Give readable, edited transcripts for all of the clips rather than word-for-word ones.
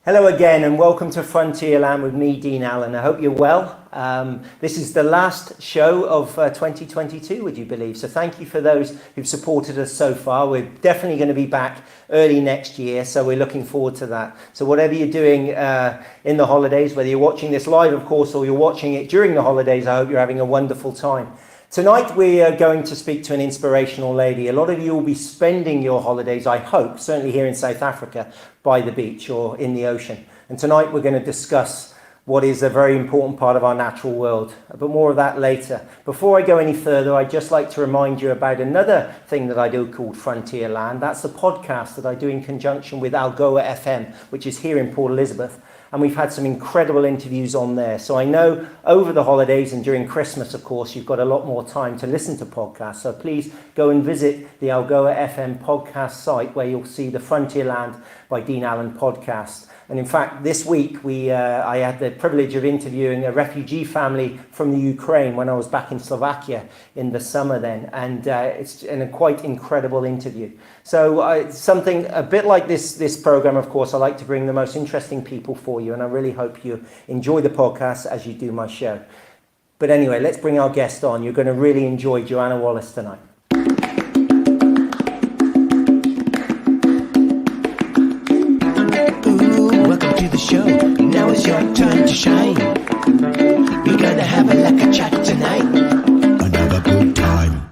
Hello again and welcome to Frontierland with me, Dean Allen. I hope you're well. This is the last show of 2022, would you believe? So thank you for those who've supported us so far. We're definitely going to be back early next year, so we're looking forward to that. So whatever you're doing in the holidays, whether you're watching this live, of course, or you're watching it during the holidays, I hope you're having a wonderful time. Tonight we are going to speak to an inspirational lady. A lot of you will be spending your holidays, I hope, certainly here in South Africa, by the beach or in the ocean. And tonight we're going to discuss what is a very important part of our natural world. But more of that later. Before I go any further, I'd just like to remind you about another thing that I do called Frontierland. That's a podcast that I do in conjunction with Algoa FM, which is here in Port Elizabeth. And we've had some incredible interviews on there. So I know over the holidays and during Christmas, of course, you've got a lot more time to listen to podcasts. So please go and visit the Algoa FM podcast site where you'll see the Frontierland by Dean Allen podcast. And in fact, this week I had the privilege of interviewing a refugee family from the Ukraine when I was back in Slovakia in the summer then. And it's a quite incredible interview. So something a bit like this program, of course, I like to bring the most interesting people for you. And I really hope you enjoy the podcast as you do my show. But anyway, let's bring our guest on. You're going to really enjoy Joanna Wallace tonight. Show. Now it's your time to shine. We're gonna have a chat tonight. Another good time.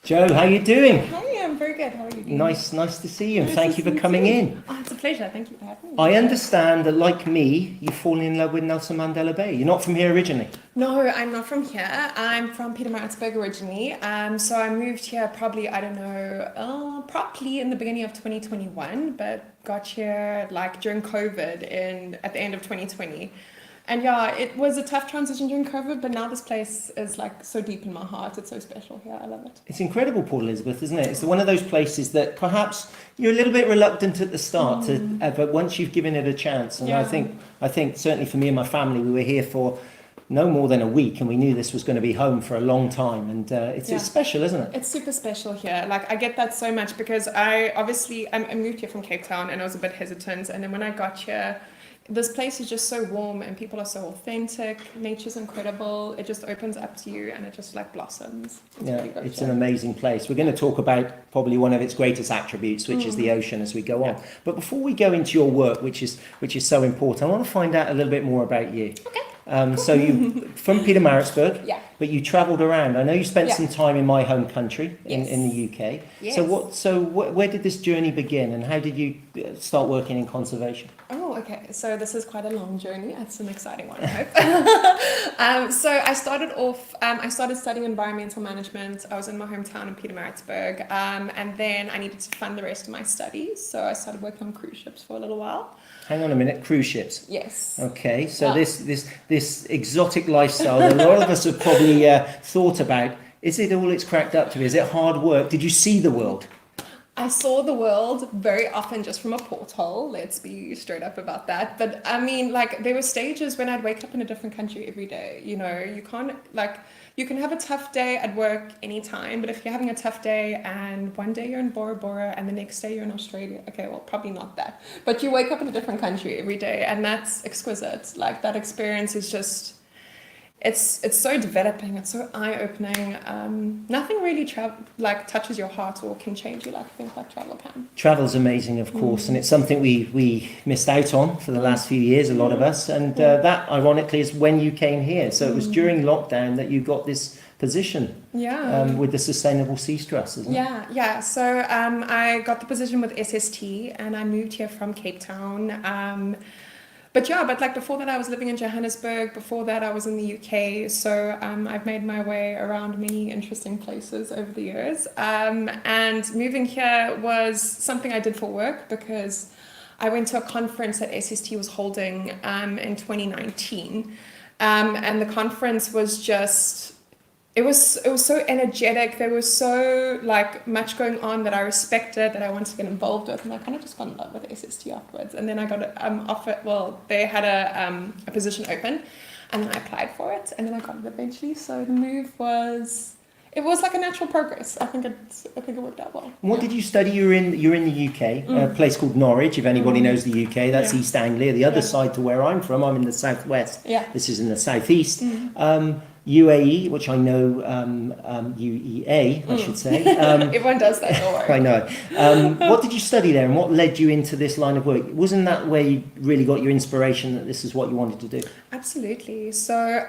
Joe, how you doing? Hi, I'm very good. How are you doing? Nice to see you, and thank you for coming in. Oh, it's a pleasure. Thank you for having me. I understand that, like me, you've fallen in love with Nelson Mandela Bay. You're not from here originally. No, I'm not from here. I'm from Pietermaritzburg originally. So I moved here probably in the beginning of 2021, but got here during COVID at the end of 2020. And yeah, it was a tough transition during COVID, but now this place is so deep in my heart. It's so special here. I love it. It's incredible, Port Elizabeth, isn't it? It's one of those places that perhaps you're a little bit reluctant at the start, but once you've given it a chance. And yeah. I think certainly for me and my family, we were here for no more than a week, and we knew this was going to be home for a long time. And it's special, isn't it? It's super special here. I get that so much because I moved here from Cape Town and I was a bit hesitant. And then when I got here, this place is just so warm and people are so authentic. Nature's incredible. It just opens up to you and it just blossoms. It's an amazing place. We're going to talk about probably one of its greatest attributes, which is the ocean, as we go on. But before we go into your work, which is so important, I want to find out a little bit more about you. Okay. Cool. So you from Pietermaritzburg, but you travelled around. I know you spent some time in my home country in the UK. Yes. So where did this journey begin, and how did you start working in conservation? Oh, okay. So this is quite a long journey. It's an exciting one, I hope. So I started off. I started studying environmental management. I was in my hometown in Pietermaritzburg, and then I needed to fund the rest of my studies. So I started working on cruise ships for a little while. Hang on a minute, cruise ships. Yes. Okay, so this exotic lifestyle that a lot of us have probably thought about. Is it all it's cracked up to be? Is it hard work? Did you see the world? I saw the world very often just from a porthole. Let's be straight up about that. But I mean, there were stages when I'd wake up in a different country every day. You know, you can't you can have a tough day at work anytime, but if you're having a tough day and one day you're in Bora Bora and the next day you're in Australia, okay, well, probably not that. But you wake up in a different country every day and that's exquisite. That experience is just, it's so developing, it's so eye-opening. Nothing really touches your heart or can change you like things like travel can. Travel's amazing, of course, and it's something we missed out on for the last few years, a lot of us, and that ironically is when you came here. So it was during lockdown that you got this position with the Sustainable Sea Trust, isn't it? Yeah. So I got the position with SST and I moved here from Cape Town. But before that I was living in Johannesburg, before that I was in the UK, so I've made my way around many interesting places over the years. And moving here was something I did for work because I went to a conference that SST was holding in 2019. And the conference was just, it was so energetic. There was so much going on that I respected, that I wanted to get involved with, and I kind of just fell in love with SST afterwards. And then I got offered. Well, they had a position open, and then I applied for it, and then I got it eventually. So the move was it was like a natural progress. I think it worked out well. What did you study? You're in the UK, a place called Norwich. If anybody knows the UK, that's East Anglia. The other side to where I'm from, I'm in the southwest. Yeah. This is in the southeast. UAE, which I know, UEA, I should say. Everyone does that, don't worry. I know. What did you study there, and what led you into this line of work? Wasn't that where you really got your inspiration that this is what you wanted to do? Absolutely. So,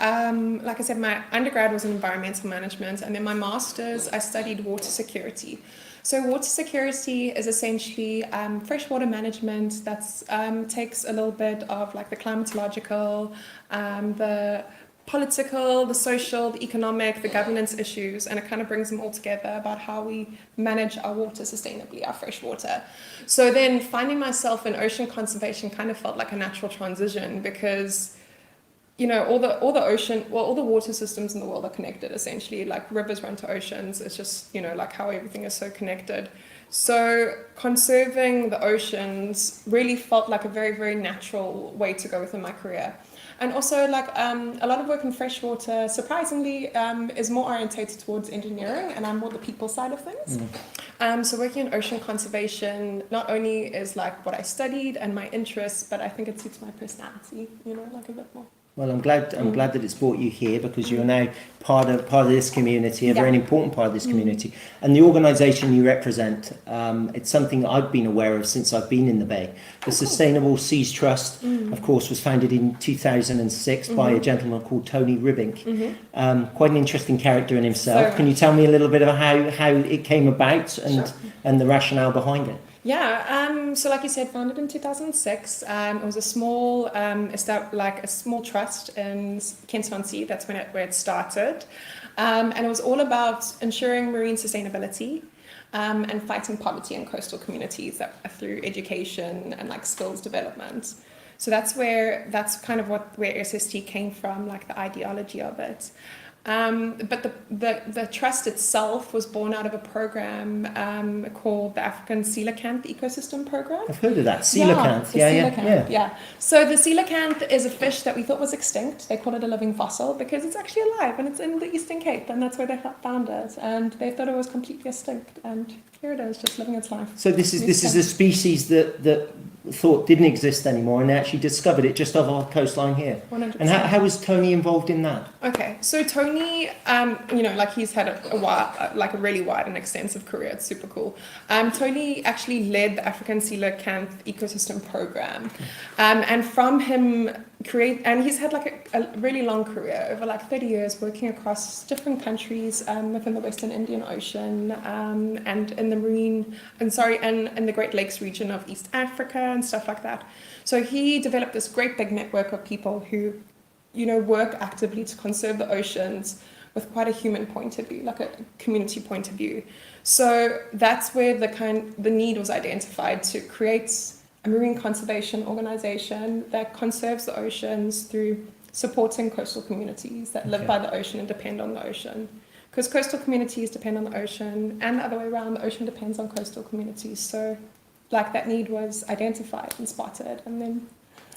like I said, my undergrad was in environmental management, and then my master's, I studied water security. So water security is essentially freshwater management that takes a little bit of like the climatological, the political, the social, the economic, the governance issues, and it kind of brings them all together about how we manage our water sustainably, our fresh water. So then finding myself in ocean conservation kind of felt like a natural transition because, you know, all the water systems in the world are connected essentially, like rivers run to oceans. It's just, you know, like how everything is so connected. So conserving the oceans really felt like a very, very natural way to go within my career. And also, like a lot of work in freshwater, surprisingly, is more orientated towards engineering, and I'm more the people side of things. So working in ocean conservation not only is like what I studied and my interests, but I think it suits my personality, you know, like a bit more. Well, I'm glad that it's brought you here because you're now part of this community, a very important part of this community. And the organisation you represent, it's something I've been aware of since I've been in the Bay. The Sustainable Seas Trust, of course, was founded in 2006 by a gentleman called Tony Ribbink. Quite an interesting character in himself. So, can you tell me a little bit about how it came about and the rationale behind it? Yeah, so like you said, founded in 2006. It was a small, a small trust in Kent-on-Sea. That's where it started, and it was all about ensuring marine sustainability and fighting poverty in coastal communities through education and like skills development. So that's kind of where SST came from, like the ideology of it. But the trust itself was born out of a program called the African Coelacanth Ecosystem Program. I've heard of that, coelacanth. Yeah. So the coelacanth is a fish that we thought was extinct. They call it a living fossil because it's actually alive and it's in the Eastern Cape, and that's where they found it. And they thought it was completely extinct, and here it is, just living its life. So this is a species that thought didn't exist anymore, and they actually discovered it just off our coastline here. 100%. And how was Tony involved in that? Okay, so Tony, you know, like he's had a really wide and extensive career. It's super cool. Tony actually led the African Coelacanth Ecosystem Program, and from him and he's had like a really long career over like 30 years working across different countries within the Western Indian Ocean and in the and the Great Lakes region of East Africa and stuff like that. So he developed this great big network of people who, you know, work actively to conserve the oceans with quite a human point of view, like a community point of view. So that's where the need was identified to create a marine conservation organization that conserves the oceans through supporting coastal communities that live by the ocean and depend on the ocean. Because coastal communities depend on the ocean, and the other way around, the ocean depends on coastal communities. So, like, that need was identified and spotted, and then.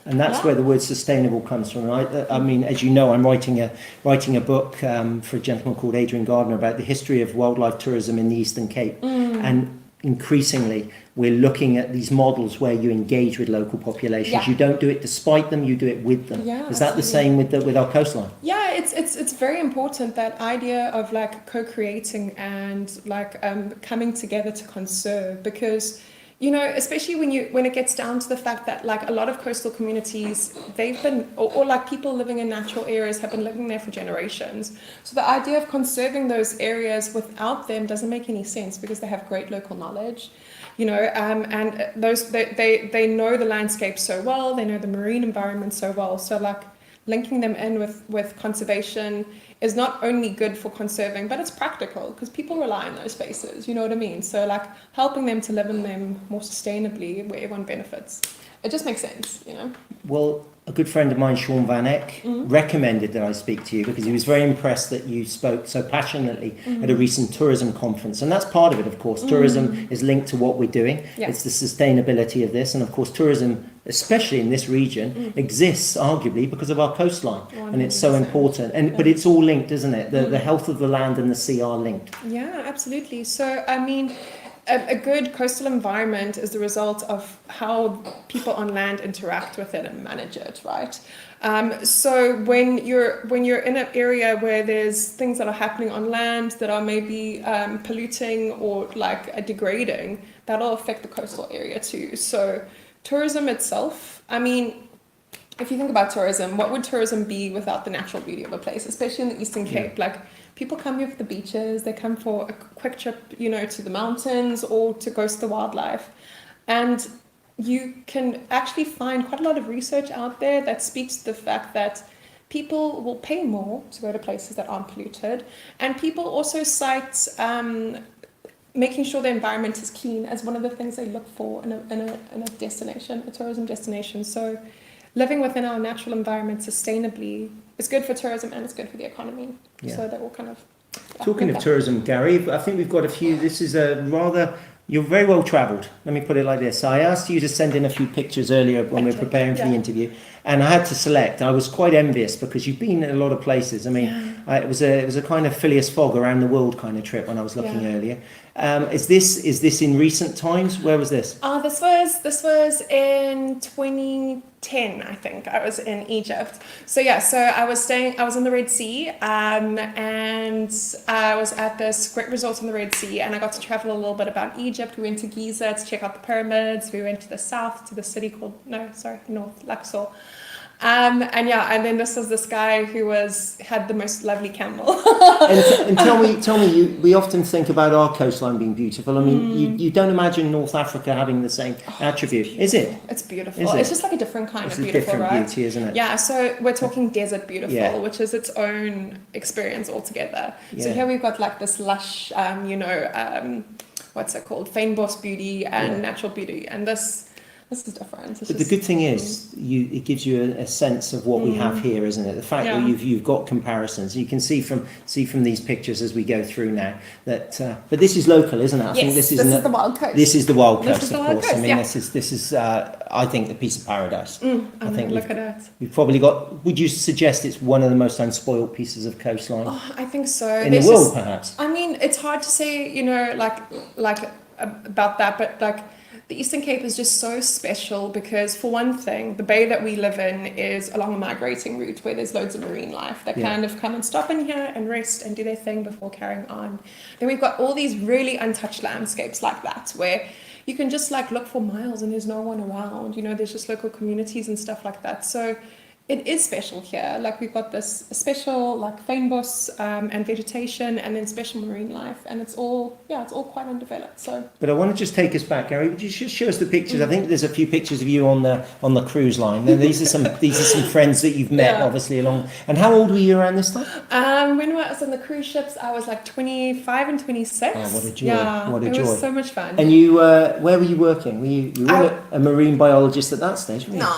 And that's where the word sustainable comes from. I mean, as you know, I'm writing a book for a gentleman called Adrian Gardner about the history of wildlife tourism in the Eastern Cape, and increasingly we're looking at these models where you engage with local populations. You don't do it despite them, you do it with them. Is that the same with our coastline? Yeah, it's very important, that idea of like co-creating and like coming together to conserve, because, you know, especially when it gets down to the fact that like a lot of coastal communities, they've been, or like people living in natural areas have been living there for generations. So the idea of conserving those areas without them doesn't make any sense, because they have great local knowledge, you know, and those they know the landscape so well, they know the marine environment so well. So like linking them in with conservation is not only good for conserving, but it's practical because people rely on those spaces, you know what I mean? So like helping them to live in them more sustainably where everyone benefits. It just makes sense, you know? Well, a good friend of mine, Sean Van Eck, recommended that I speak to you because he was very impressed that you spoke so passionately at a recent tourism conference. And that's part of it, of course. Tourism is linked to what we're doing. It's the sustainability of this. And of course, tourism especially in this region, exists arguably because of our coastline, and it's so 100%. important. And but it's all linked, isn't it? The health of the land and the sea are linked. Yeah, absolutely. So, I mean, a good coastal environment is the result of how people on land interact with it and manage it, right? So when you're in an area where there's things that are happening on land that are maybe polluting or like degrading, that'll affect the coastal area too. So tourism itself, I mean, if you think about tourism, what would tourism be without the natural beauty of a place, especially in the Eastern Cape? Like, people come here for the beaches, they come for a quick trip, you know, to the mountains or to go to the wildlife. And you can actually find quite a lot of research out there that speaks to the fact that people will pay more to go to places that aren't polluted. And people also cite making sure the environment is clean as one of the things they look for in a destination, a tourism destination. So living within our natural environment sustainably is good for tourism and it's good for the economy. Yeah. So that will kind of... Talking of tourism, Gary, I think we've got a few. This is a rather... You're very well travelled. Let me put it like this. I asked you to send in a few pictures earlier when we were preparing for the interview, and I had to select. I was quite envious because you've been in a lot of places. I mean, it was a kind of Phileas Fogg around the world kind of trip when I was looking earlier. Is this in recent times? Where was this? This was in 2010, I think. I was in Egypt. So I was in the Red Sea, and I was at this great resort in the Red Sea, and I got to travel a little bit about Egypt. We went to Giza to check out the pyramids. We went to the south to the city called North, Luxor. And then this guy who had the most lovely camel. and tell me, we often think about our coastline being beautiful. I mean, you don't imagine North Africa having the same attribute, is it? It's beautiful. Is it? It's just like a different kind of a beautiful, different right? beauty, isn't it? Yeah, so we're talking desert beautiful, Yeah. which is its own experience altogether. So Yeah. here we've got like this lush, what's it called? Fynbos beauty and natural beauty. And this is different. But the good thing is, it gives you a sense of what we have here, isn't it? The fact that you've got comparisons. You can see from these pictures as we go through now that. But this is local, isn't it? I think this is the Wild Coast. This is the Wild Coast, This is the of Wild course. Coast, I mean, yeah. this is I think the piece of paradise. I think look at it. we've probably got. Would you suggest it's one of the most unspoiled pieces of coastline Oh, I think so. in the world, perhaps? I mean, it's hard to say, like about that, but like. The Eastern Cape is just so special because, for one thing, the bay that we live in is along a migrating route where there's loads of marine life that kind of come and stop in here and rest and do their thing before carrying on. Then we've got all these really untouched landscapes like that where you can just like look for miles and there's no one around. You know, there's just local communities and stuff like that. So it is special here. Like we've got this special like fynbos and vegetation, and then special marine life, and it's all quite undeveloped. So, but I want to just take us back, Gary. Would you just show us the pictures? I think there's a few pictures of you on the cruise line. Now, these are some friends that you've met, obviously along. And how old were you around this time? When I was on the cruise ships, I was like 25 and 26. Oh, what a joy! Yeah, what a it joy! was so much fun. And you, where were you working? You were a marine biologist at that stage, weren't you? No,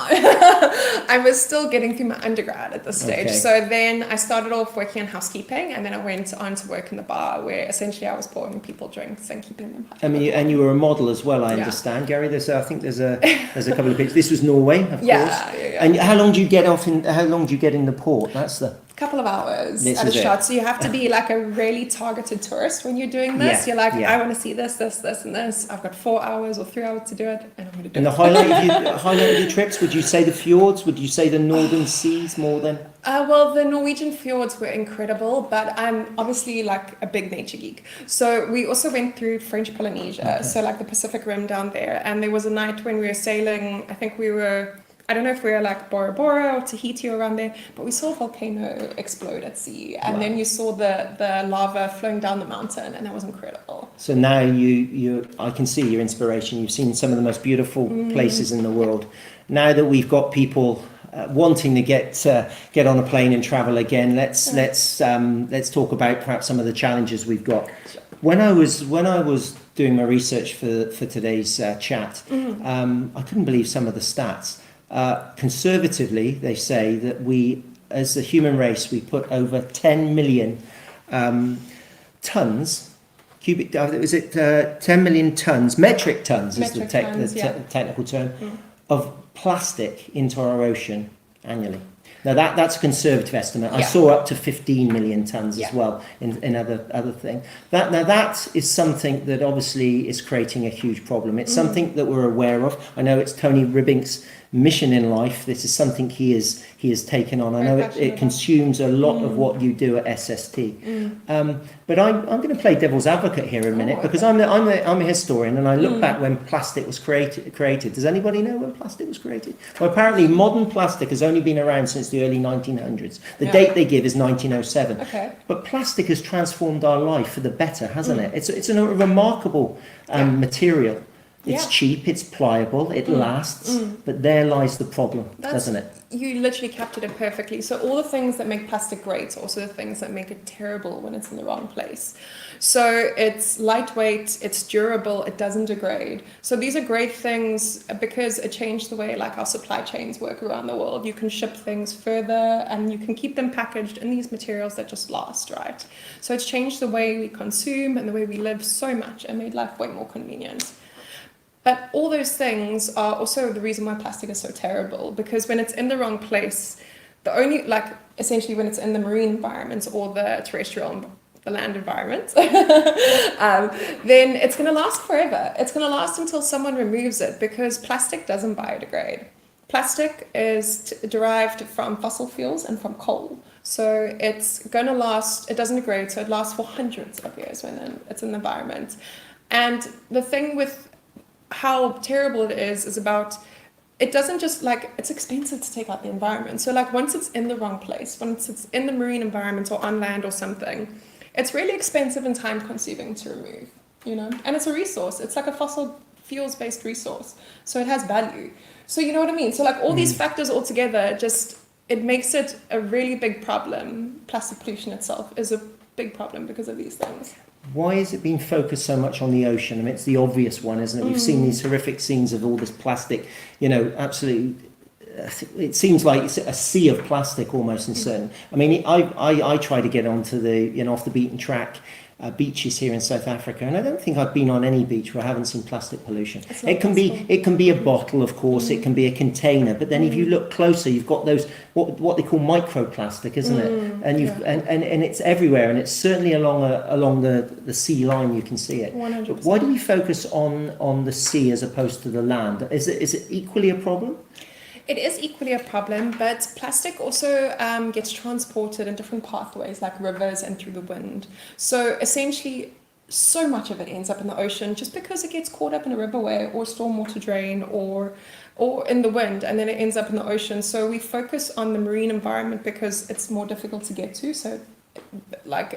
I was still getting through my undergrad at this stage. Okay. So then I started off working in housekeeping, and then I went on to work in the bar, where essentially I was pouring people drinks and keeping them happy. I mean, and you were a model as well, I understand, Gary. I think there's a couple of pictures. This was Norway, of course. Yeah. And how long do you get in the port? That's the couple of hours This at a is it. shot. So you have to be like a really targeted tourist when you're doing this. Yeah, You're like, yeah. I want to see this, and this. I've got 4 hours or 3 hours to do it, and I'm going to do And it. the highlight of your trips, would you say the fjords? Would you say the northern seas more than? Well, the Norwegian fjords were incredible, but I'm obviously like a big nature geek. So we also went through French Polynesia, so like the Pacific Rim down there. And there was a night when we were sailing, I don't know if we were like Bora Bora or Tahiti or around there, but we saw a volcano explode at sea. And then you saw the lava flowing down the mountain, and that was incredible. So now I can see your inspiration. You've seen some of the most beautiful places in the world. Now that we've got people wanting to get on a plane and travel again, let's talk about perhaps some of the challenges we've got. When I was doing my research for today's chat, I couldn't believe some of the stats. Conservatively, they say that we, as a human race, we put over 10 million tons, cubic. Is it 10 million tons? Metric tons is the technical term of plastic into our ocean annually. Now that's a conservative estimate. I Yeah. saw up to 15 million tons Yeah. as well in other thing. That is something that obviously is creating a huge problem. It's something that we're aware of. I know it's Tony Ribbink's mission in life. This is something he has taken on. I know it consumes a lot of what you do at SST. But I'm going to play devil's advocate here a minute, because I'm a historian, and I look back when plastic was created. Does anybody know when plastic was created? Well, apparently modern plastic has only been around since the early 1900s. The date they give is 1907. Okay. But plastic has transformed our life for the better, hasn't it? It's a remarkable material. It's Yeah. cheap, it's pliable, it lasts, but there lies the problem, doesn't it? You literally captured it perfectly. So all the things that make plastic great are also the things that make it terrible when it's in the wrong place. So it's lightweight, it's durable, it doesn't degrade. So these are great things because it changed the way like our supply chains work around the world. You can ship things further and you can keep them packaged in these materials that just last, right? So it's changed the way we consume and the way we live so much and made life way more convenient. But all those things are also the reason why plastic is so terrible, because when it's in the wrong place, essentially when it's in the marine environment or the the land environment, then it's going to last forever. It's going to last until someone removes it, because plastic doesn't biodegrade. Plastic is derived from fossil fuels and from coal. So it's going to last, it doesn't degrade, so it lasts for hundreds of years when it's in the environment. And the thing with how terrible it is about, it doesn't just it's expensive to take out the environment. So once it's in the wrong place, once it's in the marine environment or on land or something, it's really expensive and time consuming to remove, and it's a resource. It's like a fossil fuels based resource. So it has value. So you know what I mean? So all these factors all together, it makes it a really big problem. Plastic pollution itself is a big problem because of these things. Why is it being focused so much on the ocean? I mean, it's the obvious one, isn't it? We've seen these horrific scenes of all this plastic, absolutely. It seems like it's a sea of plastic almost in certain. I mean, I try to get onto the, off the beaten track beaches here in South Africa, and I don't think I've been on any beach where I haven't seen plastic pollution. It can be a bottle, of course, it can be a container, but then if you look closer, you've got those what they call microplastic, isn't it? And and it's everywhere, and it's certainly along the sea line you can see it. 100%. But why do we focus on the sea as opposed to the land? Is it equally a problem? It is equally a problem, but plastic also gets transported in different pathways like rivers and through the wind. So essentially, so much of it ends up in the ocean just because it gets caught up in a riverway or stormwater drain or in the wind, and then it ends up in the ocean. So we focus on the marine environment because it's more difficult to get to. So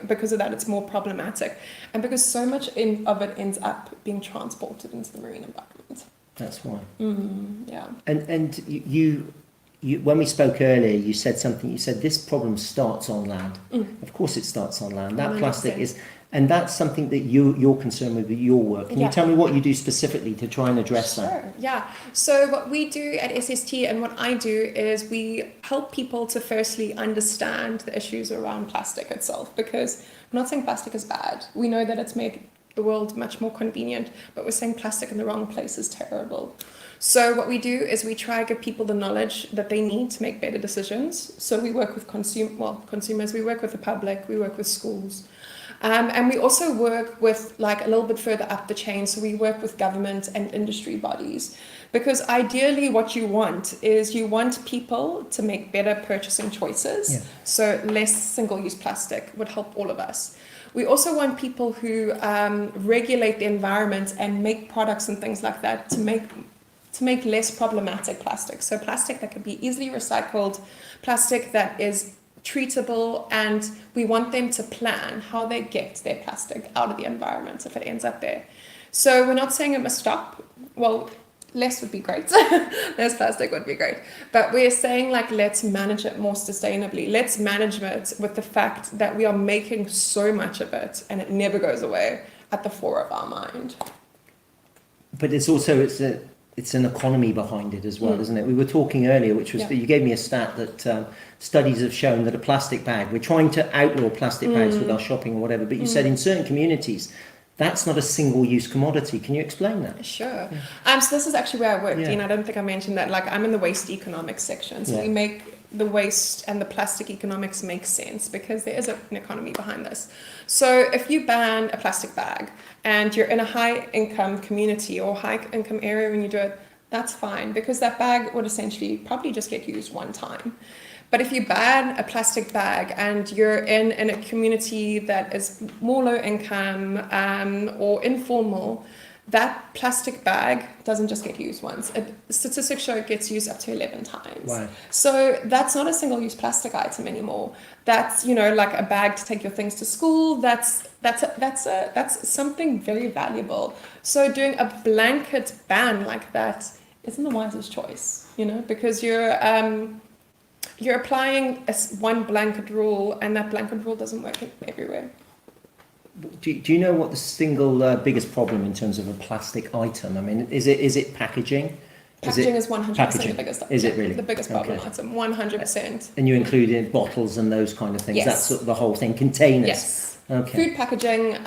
because of that, it's more problematic, and because so much of it ends up being transported into the marine environment. That's why. Yeah. And you, when we spoke earlier, you said something. You said this problem starts on land. Of course, it starts on land. That 100%. plastic is, and that's something that you're concerned with your work. Can you tell me what you do specifically to try and address that? Sure. Yeah. So what we do at SST and what I do is we help people to firstly understand the issues around plastic itself, because we're not saying plastic is bad. We know that it's made the world much more convenient, but we're saying plastic in the wrong place is terrible. So what we do is we try to give people the knowledge that they need to make better decisions. So we work with consumers, we work with the public, we work with schools. And we also work with a little bit further up the chain. So we work with government and industry bodies, because ideally what you want is you want people to make better purchasing choices. Yeah. So less single-use plastic would help all of us. We also want people who regulate the environment and make products and things like that to make less problematic plastic. So plastic that can be easily recycled, plastic that is treatable, and we want them to plan how they get their plastic out of the environment if it ends up there. So we're not saying it must stop. Well, less would be great. Less plastic would be great. But we're saying let's manage it more sustainably. Let's manage it with the fact that we are making so much of it and it never goes away at the fore of our mind. But it's also, it's an economy behind it as well, isn't it? We were talking earlier, which was, you gave me a stat that studies have shown that a plastic bag, we're trying to outlaw plastic bags with our shopping or whatever, but you said in certain communities, that's not a single-use commodity. Can you explain that? Sure. So this is actually where I work, Dean. I don't think I mentioned that. Like, I'm in the waste economics section. So we make the waste and the plastic economics make sense because there is an economy behind this. So if you ban a plastic bag and you're in a high-income community or high-income area when you do it, that's fine because that bag would essentially probably just get used one time. But if you ban a plastic bag and you're in a community that is more low income or informal, that plastic bag doesn't just get used once. Statistics show it gets used up to 11 times. Wow. So that's not a single-use plastic item anymore. That's, you know, like a bag to take your things to school. That's something very valuable. So doing a blanket ban like that isn't the wisest choice, you know, because you're applying one blanket rule, and that blanket rule doesn't work everywhere. Do you know what the single biggest problem in terms of a plastic item? I mean, is it packaging? Packaging is 100% the biggest. Is it really? The biggest problem item, 100%. And you include in bottles and those kind of things? Yes. That's sort of the whole thing, containers? Yes. Okay. Food packaging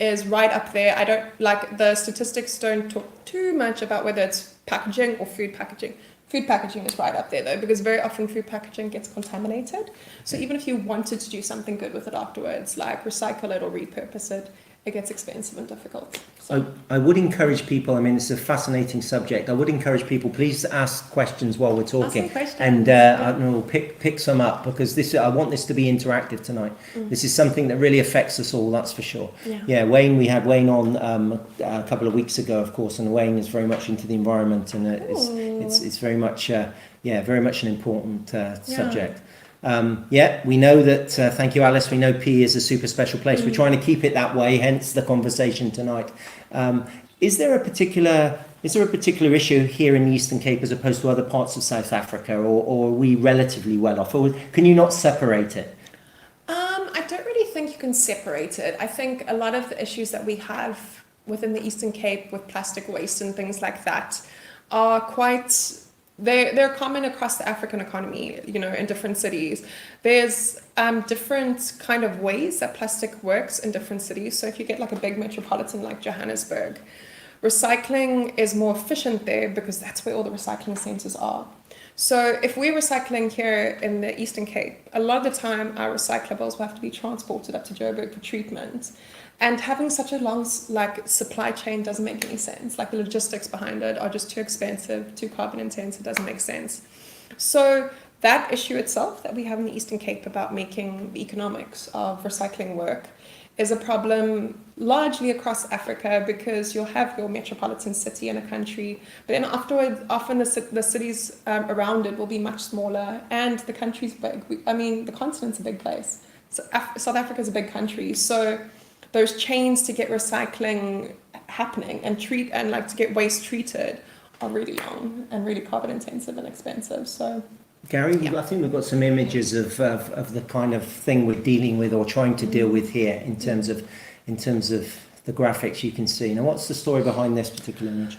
is right up there. I don't like the statistics don't talk too much about whether it's packaging or food packaging. Food packaging is right up there though, because very often food packaging gets contaminated. So even if you wanted to do something good with it afterwards, like recycle it or repurpose it, it gets expensive and difficult. So. I would encourage people, I mean, it's a fascinating subject. I would encourage people, please ask questions while we're talking. And we'll pick some up because I want this to be interactive tonight. This is something that really affects us all, that's for sure. Yeah, Wayne, we had Wayne on a couple of weeks ago, of course, and Wayne is very much into the environment and it's very much, very much an important subject. We know that, thank you Alice, we know P is a super special place. We're trying to keep it that way, hence the conversation tonight. Is there a particular issue here in the Eastern Cape as opposed to other parts of South Africa, or are we relatively well off, or can you not separate it? I don't really think you can separate it. I think a lot of the issues that we have within the Eastern Cape with plastic waste and things like that are quite... They're common across the African economy, you know, in different cities. There's different kind of ways that plastic works in different cities. So if you get like a big metropolitan like Johannesburg, recycling is more efficient there because that's where all the recycling centers are. So if we're recycling here in the Eastern Cape, a lot of the time our recyclables will have to be transported up to Joburg for treatment. And having such a long supply chain doesn't make any sense. Like the logistics behind it are just too expensive, too carbon intense, it doesn't make sense. So that issue itself that we have in the Eastern Cape about making the economics of recycling work is a problem largely across Africa because you'll have your metropolitan city in a country, but then afterwards, often the cities around it will be much smaller and the country's big. The continent's a big place. So South Africa's a big country. So those chains to get recycling happening and to get waste treated are really long and really carbon intensive and expensive. So, Gary, I think we've got some images of the kind of thing we're dealing with or trying to deal with here in terms of the graphics you can see. Now, what's the story behind this particular image?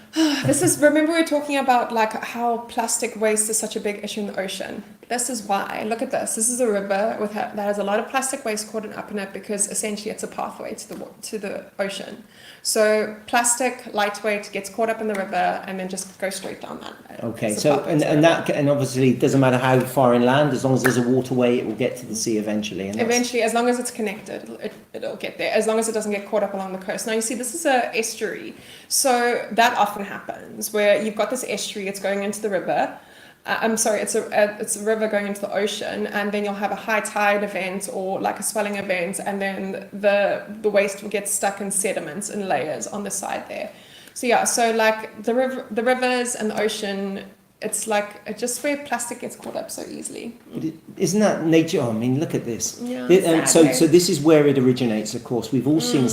Remember we were talking about like how plastic waste is such a big issue in the ocean. This is why. Look at this. This is a river that has a lot of plastic waste caught up in it because essentially it's a pathway to the ocean. So plastic, lightweight, gets caught up in the river and then just goes straight down that. Okay. So and obviously it doesn't matter how far inland, as long as there's a waterway, it will get to the sea eventually. And eventually, as long as it's connected, it'll get there. As long as it doesn't get caught up along the coast. Now you see, this is an estuary. So that often happens where you've got this estuary. It's going into the river. It's a river going into the ocean, and then you'll have a high tide event or like a swelling event, and then the waste will get stuck in sediments and layers on the side there. So like the rivers and the ocean, it's like just where plastic gets caught up so easily. But isn't that nature? I mean, look at this. Yeah, so this is where it originates. Of course, we've all seen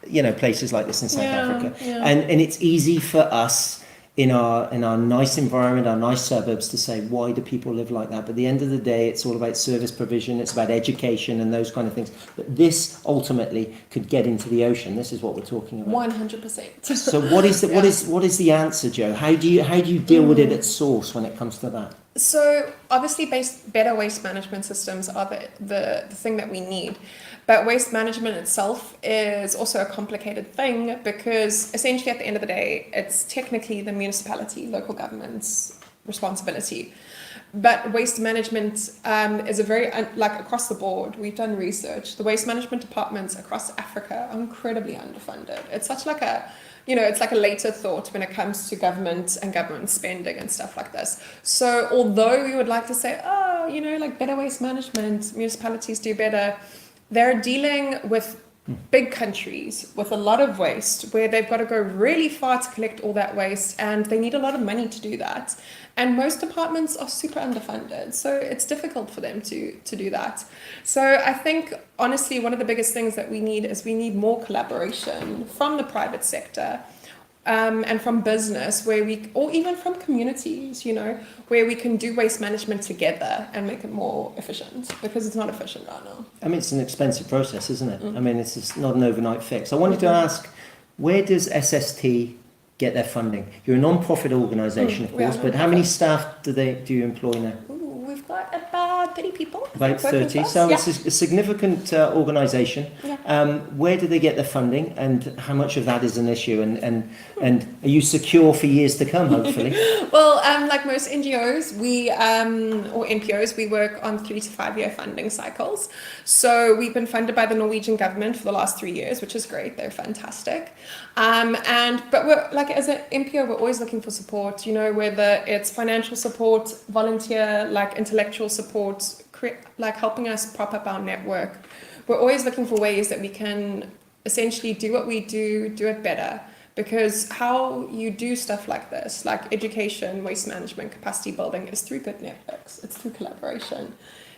places like this in South Africa, and it's easy for us in our nice environment, our nice suburbs, to say, why do people live like that? But at the end of the day, it's all about service provision, it's about education and those kind of things. But this ultimately could get into the ocean. This is what we're talking about. 100%. So what is the answer, Joe? How do you deal with it at source when it comes to that? So obviously better waste management systems are the thing that we need. But waste management itself is also a complicated thing because essentially at the end of the day, it's technically the municipality, local government's responsibility. But waste management is a very, like across the board, we've done research. The waste management departments across Africa are incredibly underfunded. It's such like a, it's like a later thought when it comes to government and government spending and stuff like this. So although we would like to say, like better waste management, municipalities do better, they're dealing with big countries with a lot of waste where they've got to go really far to collect all that waste and they need a lot of money to do that. And most departments are super underfunded, so it's difficult for them to do that. So I think, honestly, one of the biggest things that we need is we need more collaboration from the private sector and from business, or even from communities, where we can do waste management together and make it more efficient, because it's not efficient right now. I mean, it's an expensive process, isn't it? I mean, it's not an overnight fix. I wanted to ask, where does SST get their funding? You're a non-profit organisation, of course, but how many staff do you employ now? We've got about 30 people. About 30, so it's a significant organisation. Yeah. Where do they get their funding, and how much of that is an issue? And are you secure for years to come, hopefully? Well, like most NGOs, or NPOs, we work on 3 to 5 year funding cycles. So we've been funded by the Norwegian government for the last 3 years, which is great. They're fantastic. But we're like, as an NPO, we're always looking for support, whether it's financial support, volunteer, like intellectual support, like helping us prop up our network. We're always looking for ways that we can essentially do what we do it better. Because how you do stuff like this, like education, waste management, capacity building, is through good networks. It's through collaboration.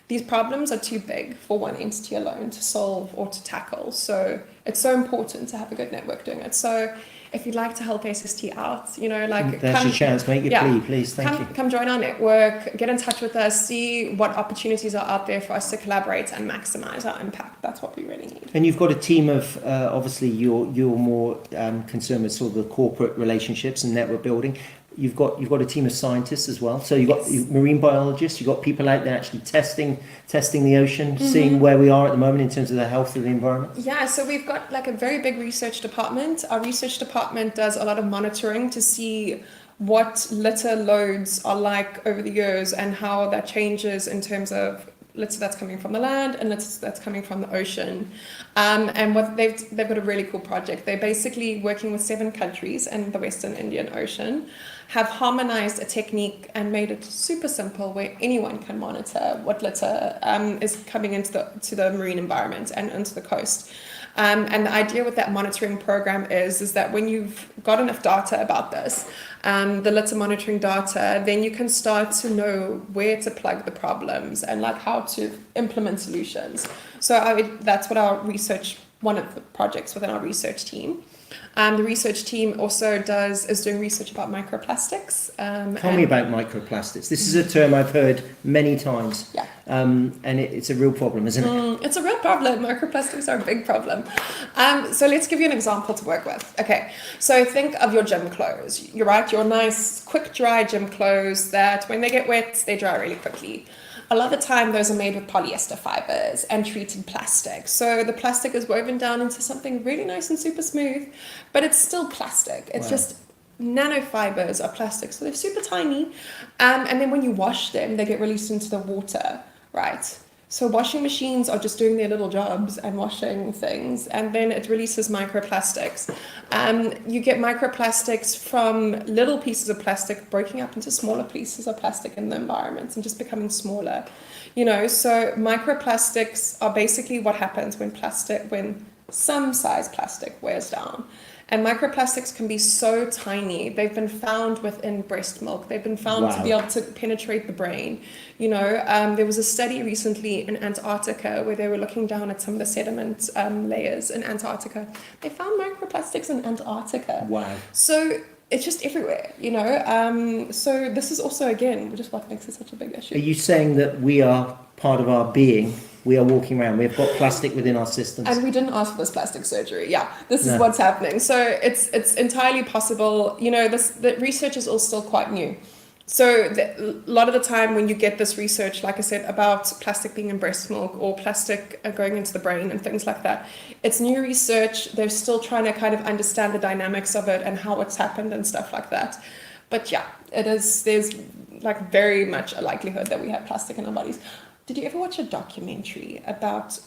These problems are too big for one entity alone to solve or to tackle. So it's so important to have a good network doing it. So if you'd like to help SST out, That's your chance. Make your plea, please. Thank you. Come join our network, get in touch with us, see what opportunities are out there for us to collaborate and maximize our impact. That's what we really need. And you've got a team of, obviously you're more concerned with sort of the corporate relationships and network building. You've got a team of scientists as well. So you've got marine biologists, you've got people out there actually testing the ocean, seeing where we are at the moment in terms of the health of the environment. Yeah, so we've got like a very big research department. Our research department does a lot of monitoring to see what litter loads are like over the years and how that changes in terms of litter that's coming from the land and litter that's coming from the ocean. And what they've got a really cool project. They're basically working with 7 countries in the Western Indian Ocean, have harmonized a technique and made it super simple where anyone can monitor what litter is coming into the marine environment and into the coast. And the idea with that monitoring program is that when you've got enough data about this, the litter monitoring data, then you can start to know where to plug the problems and like how to implement solutions. So that's what one of the projects within our research team. The research team also is doing research about microplastics. Tell me about microplastics. This is a term I've heard many times. Yeah. And it's a real problem, isn't it? It's a real problem. Microplastics are a big problem. So let's give you an example to work with. Okay, so think of your gym clothes. You're right, your nice, quick dry gym clothes that when they get wet, they dry really quickly. A lot of the time, those are made with polyester fibers and treated plastic. So the plastic is woven down into something really nice and super smooth, but it's still plastic. It's just nanofibers of plastic. So they're super tiny. And then when you wash them, they get released into the water, right? So washing machines are just doing their little jobs and washing things, and then it releases microplastics. You get microplastics from little pieces of plastic breaking up into smaller pieces of plastic in the environment and just becoming smaller. So microplastics are basically what happens when some size plastic wears down. And microplastics can be so tiny. They've been found within breast milk. They've been found to be able to penetrate the brain. There was a study recently in Antarctica where they were looking down at some of the sediment layers in Antarctica. They found microplastics in Antarctica. Wow. So it's just everywhere, So this is also, again, just what makes it such a big issue. Are you saying that we are part of our being? We are walking around. We've got plastic within our systems. And we didn't ask for this plastic surgery. Yeah, this is what's happening. So it's entirely possible. The research is all still quite new. a lot of the time when you get this research, like I said, about plastic being in breast milk or plastic going into the brain and things like that, it's new research. They're still trying to kind of understand the dynamics of it and how it's happened and stuff like that. But yeah, there's like very much a likelihood that we have plastic in our bodies. Did you ever watch a documentary about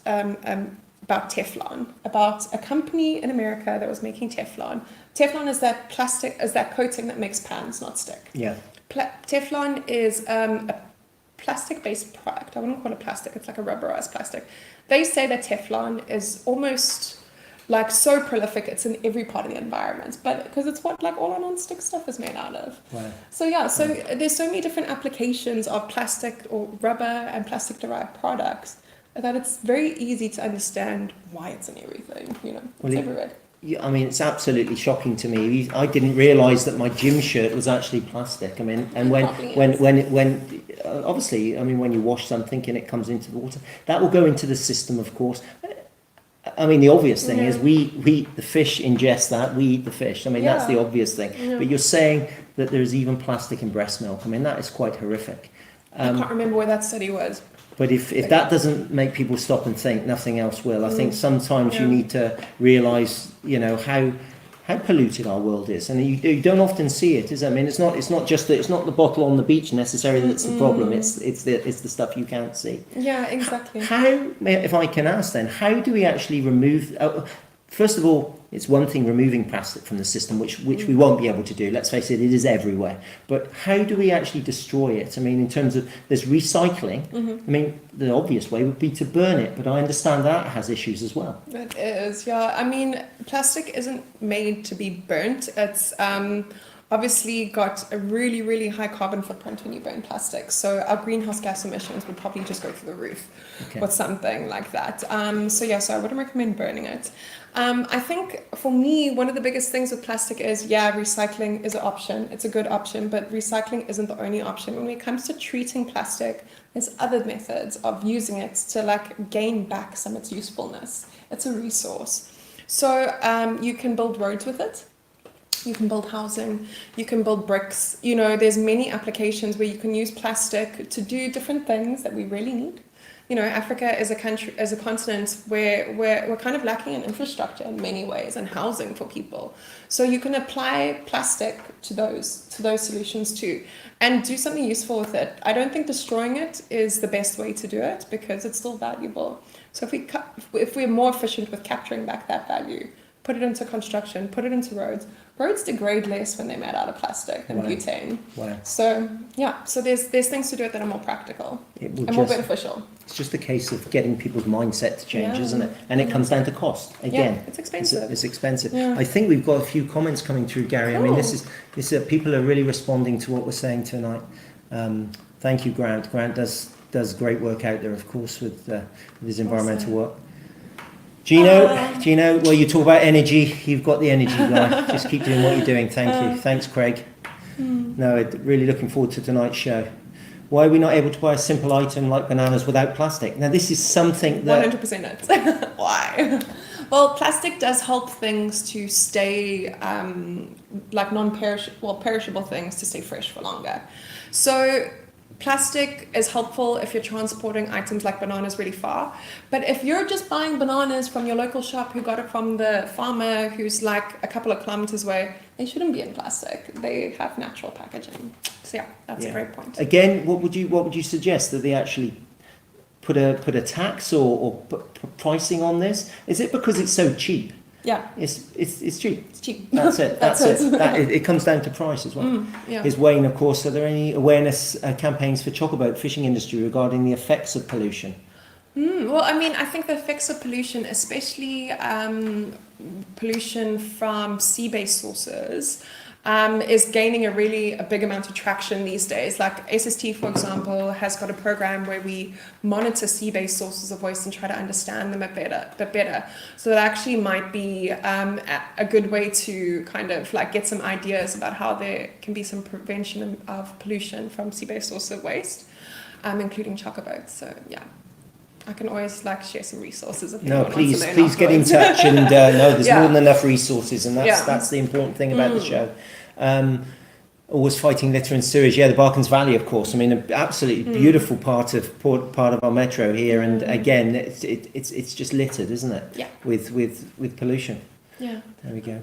Teflon, about a company in America that was making Teflon? Teflon is that coating that makes pans not stick. Yeah. Teflon is a plastic-based product. I wouldn't call it plastic. It's like a rubberized plastic. They say that Teflon is almost like so prolific, it's in every part of the environment, but because it's what like all our non-stick stuff is made out of. Wow. So yeah, so there's so many different applications of plastic or rubber and plastic-derived products that it's very easy to understand why it's in everything. You know, it's everywhere. Yeah, I mean, it's absolutely shocking to me. I didn't realise that my gym shirt was actually plastic. I mean, and when obviously, I mean, when you wash something and it comes into the water, that will go into the system, of course. I mean, the obvious thing is the fish ingest that, we eat the fish. I mean, that's the obvious thing. Yeah. But you're saying that there's even plastic in breast milk. I mean, that is quite horrific. I can't remember where that study was. But if that doesn't make people stop and think, nothing else will. I think sometimes you need to realise, you know, how polluted our world is, and you don't often see it, is it? I mean, it's not the bottle on the beach necessarily that's the problem. It's the stuff you can't see. Yeah, exactly. How, if I can ask then, how do we actually remove? First of all, it's one thing removing plastic from the system, which we won't be able to do. Let's face it, it is everywhere. But how do we actually destroy it? I mean, in terms of there's recycling. I mean, the obvious way would be to burn it, but I understand that has issues as well. It is, yeah. I mean, plastic isn't made to be burnt. It's obviously got a really, really high carbon footprint when you burn plastic. So our greenhouse gas emissions would probably just go through the roof with something like that. So I wouldn't recommend burning it. I think for me, one of the biggest things with plastic is, recycling is an option. It's a good option, but recycling isn't the only option. When it comes to treating plastic, there's other methods of using it to like gain back some of its usefulness. It's a resource. So you can build roads with it. You can build housing, you can build bricks. You know, there's many applications where you can use plastic to do different things that we really need. You know, Africa is a continent where we're kind of lacking in infrastructure in many ways and housing for people. So you can apply plastic to those solutions too, and do something useful with it. I don't think destroying it is the best way to do it because it's still valuable. So if we're more efficient with capturing back that value, put it into construction, put it into roads. Roads degrade less when they're made out of plastic than butane. Wow. So there's things to do it that are more practical and more beneficial. It's just a case of getting people's mindset to change, isn't it? And it comes down to cost again. Yeah, it's expensive. It's expensive. Yeah. I think we've got a few comments coming through, Gary. Cool. I mean, this is people are really responding to what we're saying tonight. Thank you, Grant. Grant does great work out there, of course, with his environmental work. Gino, well, you talk about energy. You've got the energy, guy. Just keep doing what you're doing. Thank you. Thanks, Craig. No, really looking forward to tonight's show. Why are we not able to buy a simple item like bananas without plastic? Now, this is something that... 100% it. Why? Well, plastic does help things to stay, perishable things to stay fresh for longer. So... plastic is helpful if you're transporting items like bananas really far. But if you're just buying bananas from your local shop who got it from the farmer who's like a couple of kilometers away, they shouldn't be in plastic. They have natural packaging. So that's a great point. Again, what would you suggest, that they actually put a tax or put pricing on this? Is it because it's so cheap? Yeah, it's cheap. It's cheap. That's it. That's it. It comes down to price as well. Here's Wayne, of course. Are there any awareness campaigns for chocoboat fishing industry regarding the effects of pollution? Well, I mean, I think the effects of pollution, especially pollution from sea-based sources, is gaining a big amount of traction these days. Like SST, for example, has got a program where we monitor sea-based sources of waste and try to understand them a bit better. So that actually might be a good way to kind of like get some ideas about how there can be some prevention of pollution from sea-based sources of waste, including chocoboats. So I can always share some resources. Please get in touch. And there's more than enough resources, and that's the important thing about the show. Always fighting litter and sewage. Yeah, the Barkans Valley, of course. I mean, an absolutely beautiful part of our metro here, and again, it's just littered, isn't it? Yeah. With pollution. Yeah. There we go.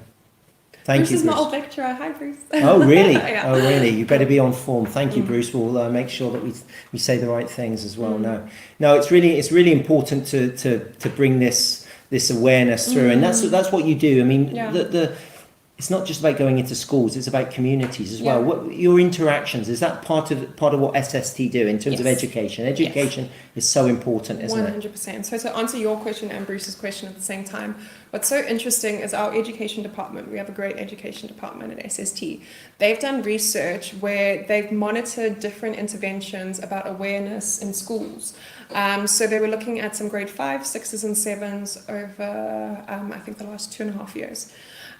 Thank Bruce you, is Bruce. my old lecturer. Hi, Bruce. Oh, really? Yeah. Oh, really? You better be on form. Thank you, Bruce. We'll make sure that we say the right things as well. No, it's really important to bring this awareness through, and that's what you do. I mean, it's not just about going into schools; it's about communities as well. What your interactions, is that part of what SST do in terms of education? Education is so important, isn't it? 100%. So to answer your question and Bruce's question at the same time, what's so interesting is our education department. We have a great education department at SST. They've done research where they've monitored different interventions about awareness in schools. So they were looking at some grade 5, 6s and 7s over, I think, the last 2.5 years.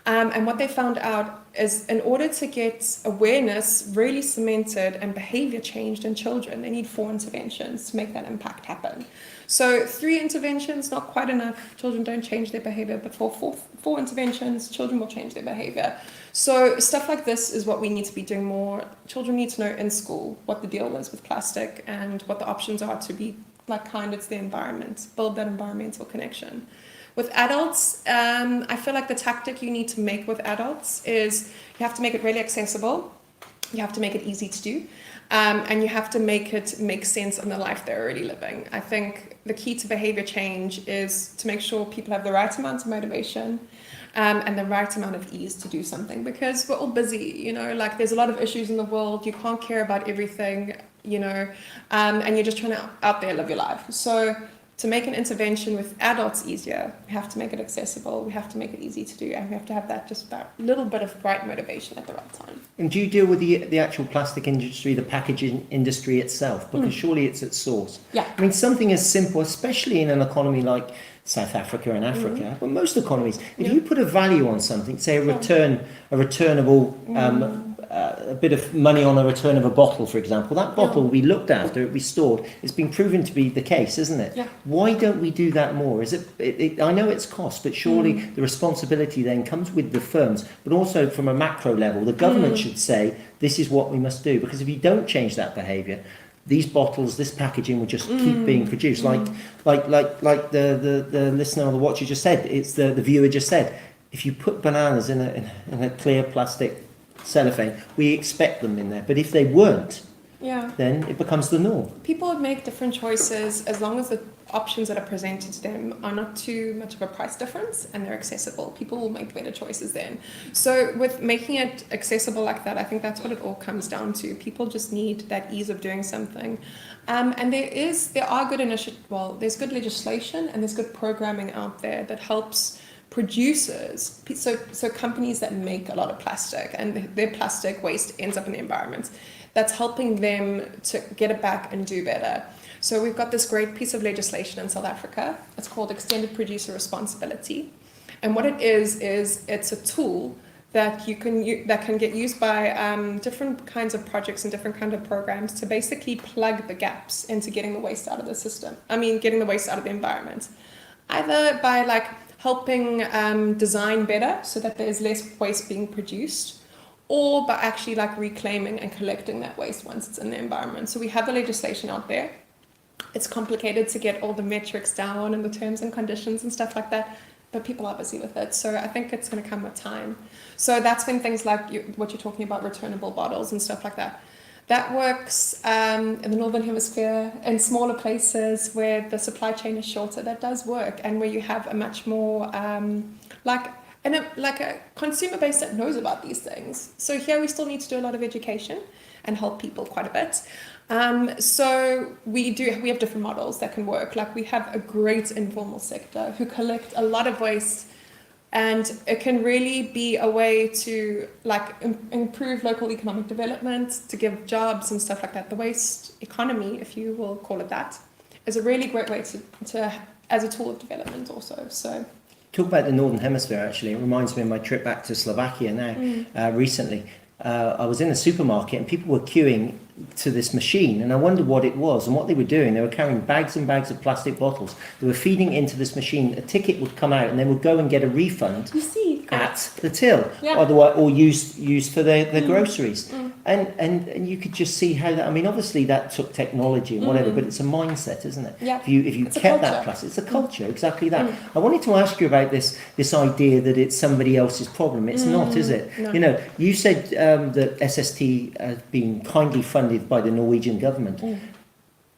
And what they found out is in order to get awareness really cemented and behavior changed in children, they need 4 interventions to make that impact happen. So 3 interventions, not quite enough. Children don't change their behavior, but for 4 interventions, children will change their behavior. So stuff like this is what we need to be doing more. Children need to know in school what the deal is with plastic and what the options are to be kinder to the environment, build that environmental connection. With adults, I feel like the tactic you need to make with adults is you have to make it really accessible, you have to make it easy to do, and you have to make it make sense in the life they're already living. I think the key to behavior change is to make sure people have the right amount of motivation and the right amount of ease to do something, because we're all busy, there's a lot of issues in the world, you can't care about everything, and you're just trying to out there live your life. So to make an intervention with adults easier, we have to make it accessible, we have to make it easy to do, and we have to have that little bit of right motivation at the right time. And do you deal with the actual plastic industry, the packaging industry itself? Because surely it's at source. Yeah. I mean, something as simple, especially in an economy like South Africa and Africa, but most economies, if you put a value on something, say a returnable, a bit of money on a return of a bottle, for example, that bottle will be looked after, it'll be stored. It's been proven to be the case, isn't it? Yeah. Why don't we do that more? Is it I know it's cost, but surely the responsibility then comes with the firms, but also from a macro level, the government should say, this is what we must do. Because if you don't change that behaviour, these bottles, this packaging will just keep being produced. Like the listener on the watch just said, it's the viewer just said, if you put bananas in a clear plastic cellophane, we expect them in there. But if they weren't, then it becomes the norm. People would make different choices as long as the options that are presented to them are not too much of a price difference and they're accessible. People will make better choices then. So with making it accessible like that, I think that's what it all comes down to. People just need that ease of doing something. And there are good there's good legislation and there's good programming out there that helps producers, so companies that make a lot of plastic and their plastic waste ends up in the environment, that's helping them to get it back and do better. So we've got this great piece of legislation in South Africa. It's called Extended Producer Responsibility. And what it is it's a tool that that can get used by different kinds of projects and different kinds of programs to basically plug the gaps into getting the waste out of the system. getting the waste out of the environment. Either by helping design better so that there's less waste being produced, or by actually reclaiming and collecting that waste once it's in the environment. So we have the legislation out there. It's complicated to get all the metrics down and the terms and conditions and stuff like that, but people are busy with it. So I think it's going to come with time. So that's when things like what you're talking about, returnable bottles and stuff like that, that works in the Northern Hemisphere, in smaller places where the supply chain is shorter. That does work, and where you have a much more a consumer base that knows about these things. So here we still need to do a lot of education and help people quite a bit. So we have different models that can work. We have a great informal sector who collect a lot of waste, and it can really be a way to improve local economic development, to give jobs and stuff like that. The waste economy, if you will call it that, is a really great way to as a tool of development also. So talk about the Northern Hemisphere, actually. It reminds me of my trip back to Slovakia now, recently. I was in a supermarket and people were queuing to this machine, and I wondered what it was and what they were doing. They were carrying bags and bags of plastic bottles. They were feeding into this machine. A ticket would come out and they would go and get a refund at the till, or used for their groceries. And you could just see how that, I mean, obviously that took technology and whatever, but it's a mindset, isn't it? Yeah. If you It's a kept that culture. plastic, it's a culture, exactly that. I wanted to ask you about this idea that it's somebody else's problem. It's not, is it? No. You know, you said that SST has been kindly funded by the Norwegian government.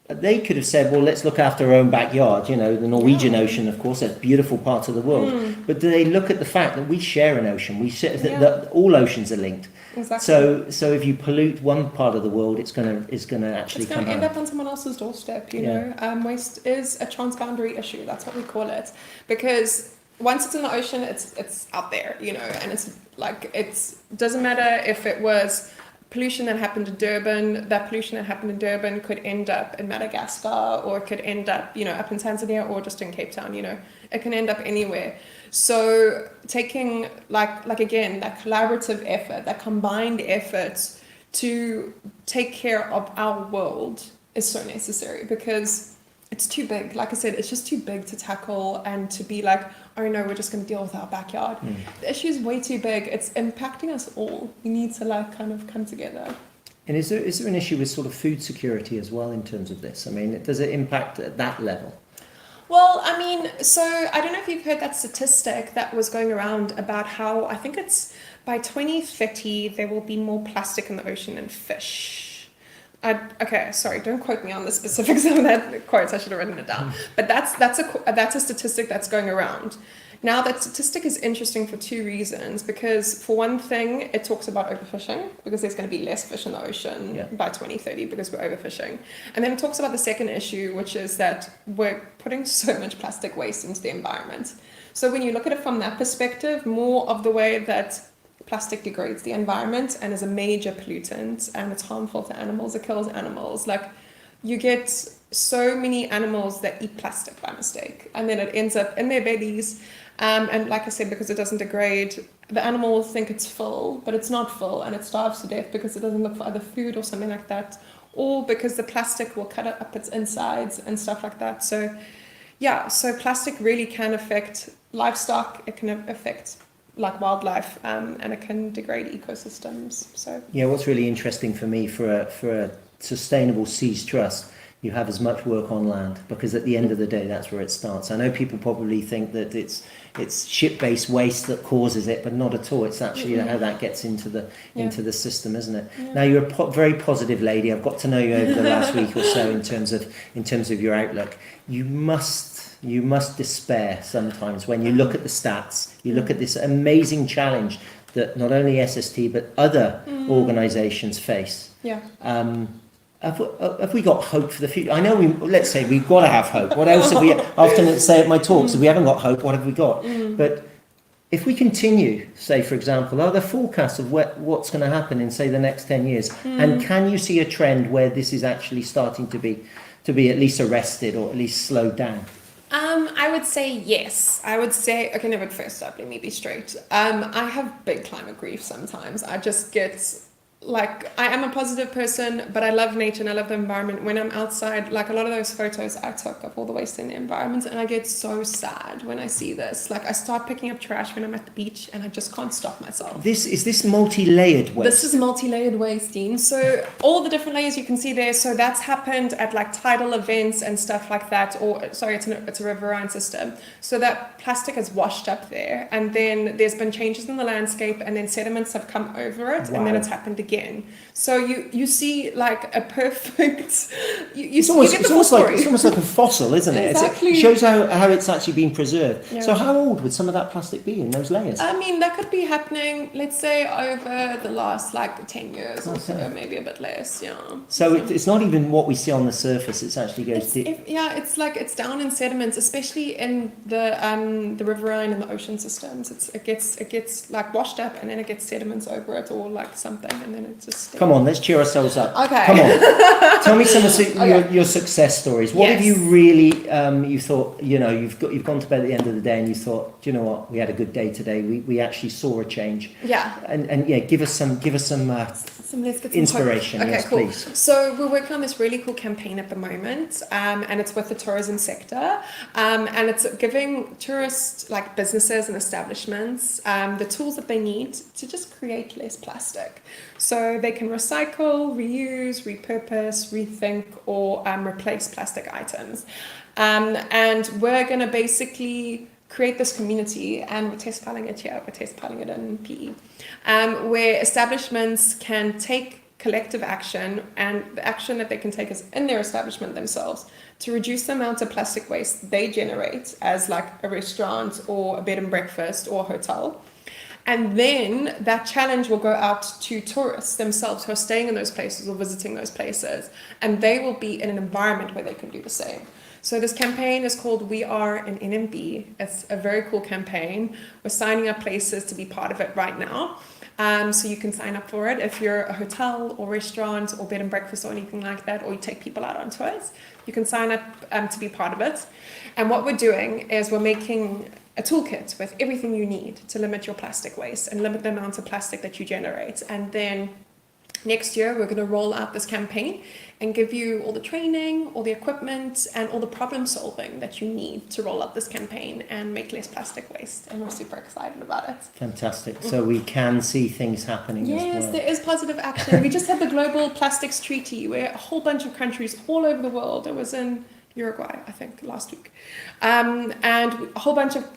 They could have said, well, let's look after our own backyard, you know, the Norwegian Ocean, of course, that's a beautiful part of the world. But do they look at the fact that we share an ocean? We share, that all oceans are linked. Exactly. So if you pollute one part of the world, it's gonna actually It's come going to end out. up on someone else's doorstep, you know. Waste is a transboundary issue. That's what we call it. Because once it's in the ocean, it's out there, you know. And it's like, it doesn't matter if it was pollution that happened in Durban. That pollution that happened in Durban could end up in Madagascar, or it could end up, you know, up in Tanzania, or just in Cape Town, you know. It can end up anywhere. So taking like again, that collaborative effort, that combined effort to take care of our world is so necessary, because it's too big. Like I said, it's just too big to tackle and to be like, oh no, we're just going to deal with our backyard. The issue is way too big. It's impacting us all. We need to like kind of come together. And is there an issue with sort of food security as well in terms of this? I mean, does it impact at that level? Well, I mean, so I don't know if you've heard that statistic that was going around about how I think it's by 2030 there will be more plastic in the ocean than fish. Okay, sorry, don't quote me on the specifics of that quote. I should have written it down. But that's a statistic that's going around. Now, that statistic is interesting for two reasons. Because for one thing, it talks about overfishing, because there's going to be less fish in the ocean by 2030 because we're overfishing. And then it talks about the second issue, which is that we're putting so much plastic waste into the environment. So when you look at it from that perspective, more of the way that plastic degrades the environment and is a major pollutant, and it's harmful to animals, it kills animals. Like, you get so many animals that eat plastic by mistake, and then it ends up in their bellies. And like I said, because it doesn't degrade, the animal will think it's full, but it's not full, and it starves to death because it doesn't look for other food or something like that, or because the plastic will cut up its insides and stuff like that. So yeah, so plastic really can affect livestock, it can affect like wildlife, and it can degrade ecosystems. So Yeah, what's really interesting for me, for a sustainable seas trust, you have as much work on land, because at the end of the day, that's where it starts. I know people probably think that it's ship-based waste that causes it, but not at all. It's actually how that gets into the system, isn't it? Now, you're a very positive lady. I've got to know you over the last week or so in terms of your outlook. You must despair sometimes when you look at the stats. You look at this amazing challenge that not only SST but other organisations face. yeah. Have we got hope for the future? I know let's say we've got to have hope. What else have we, I often say at my talks, if we haven't got hope, what have we got? But if we continue, say for example, are there forecasts of what's going to happen in say the next 10 years? And can you see a trend where this is actually starting to be at least arrested or at least slowed down? I would say yes. I would say, okay, no, but first up, let me be straight. I have big climate grief sometimes. I just get, like, I am a positive person, but I love nature and I love the environment. When I'm outside, like a lot of those photos I took of all the waste in the environment, and I get so sad when I see this. Like, I start picking up trash when I'm at the beach and I just can't stop myself. Is this multi-layered waste? This is multi-layered waste, Dean. So all the different layers you can see there. So that's happened at like tidal events and stuff like that. Or sorry, it's a riverine system. So that plastic is washed up there, and then there's been changes in the landscape, and then sediments have come over it, and then it's happened again. So you see like a perfect. It's almost like a fossil, isn't it? Exactly. It shows how it's actually been preserved. Yeah. So how old would some of that plastic be in those layers? I mean, that could be happening, let's say, over the last like 10 years or so, maybe a bit less, yeah. So it's not even what we see on the surface, it actually goes deep. It's down in sediments, especially in the riverine and the ocean systems. It gets like washed up, and then it gets sediments over it, or like something, and then it just... Come on, let's cheer ourselves up. Okay. Come on. Tell me some of your success stories. What have you really, you thought, you've gone to bed at the end of the day and you thought, do you know what, we had a good day today. We actually saw a change. Yeah. And yeah, give us some let's get some inspiration. Okay, Yes, cool. please. So we're working on this really cool campaign at the moment, and it's with the tourism sector, and it's giving tourists, like businesses and establishments, the tools that they need to just create less plastic. So they can recycle, reuse, repurpose, rethink, or replace plastic items. And we're going to basically create this community, and we're test piloting it here, we're test piloting it in PE, where establishments can take collective action, and the action that they can take is in their establishment themselves to reduce the amount of plastic waste they generate as like a restaurant or a bed and breakfast or a hotel. And then that challenge will go out to tourists themselves who are staying in those places or visiting those places, and they will be in an environment where they can do the same. So this campaign is called We Are an NMB. It's a very cool campaign. We're signing up places to be part of it right now. So you can sign up for it if you're a hotel or restaurant or bed and breakfast or anything like that, or you take people out on tours. You can sign up to be part of it. And what we're doing is we're making a toolkit with everything you need to limit your plastic waste and limit the amount of plastic that you generate. And then next year, we're going to roll out this campaign and give you all the training, all the equipment, and all the problem solving that you need to roll out this campaign and make less plastic waste. And we're super excited about it. Fantastic. So we can see things happening as well. Yes, there is positive action. We just had the Global Plastics Treaty where a whole bunch of countries all over the world, it was in Uruguay, I think, last week, and a whole bunch of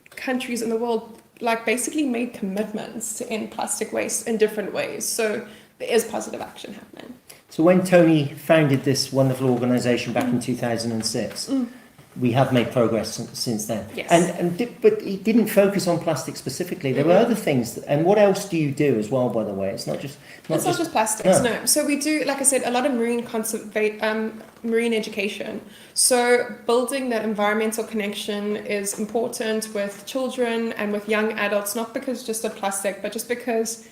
countries in the world like basically made commitments to end plastic waste in different ways. So there is positive action happening. So when Tony founded this wonderful organisation back in 2006, we have made progress since then. Yes. But he didn't focus on plastic specifically. There were other things. And what else do you do as well, by the way? It's not just plastics, no. So we do, like I said, a lot of marine education. So building that environmental connection is important with children and with young adults, not because just of plastic, but just because